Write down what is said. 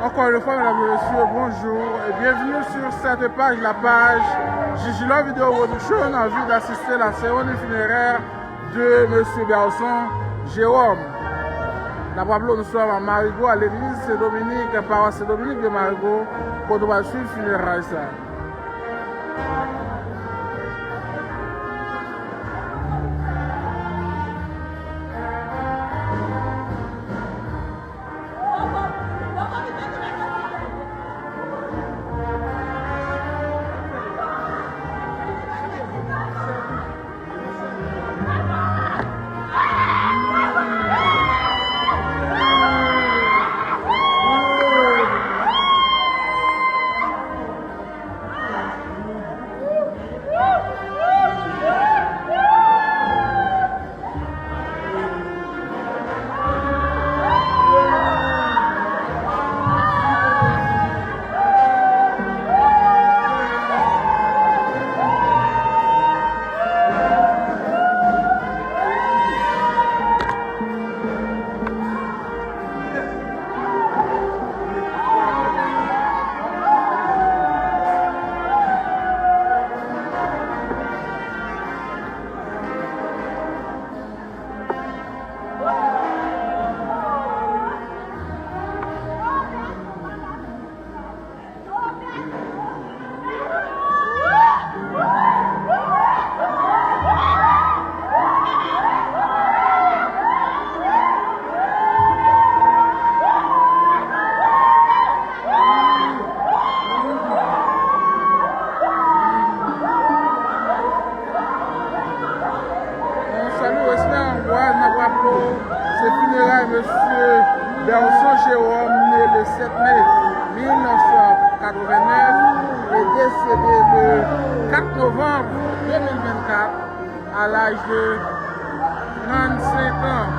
Encore une fois, mesdames et messieurs, bonjour et bienvenue sur cette page, la page Gigilor Vidéo Production, en vue d'assister à la cérémonie funéraire de M. Berson Jérôme. D'abord, nous sommes à Marigot, à l'église Saint-Dominique, paroisse Saint-Dominique de Marigot, pour nous suivre le funéraire. C'est funérailles M. Berson Jérôme, né le 7 mai 1989 et décédé le 4 novembre 2024 à l'âge de 35 ans.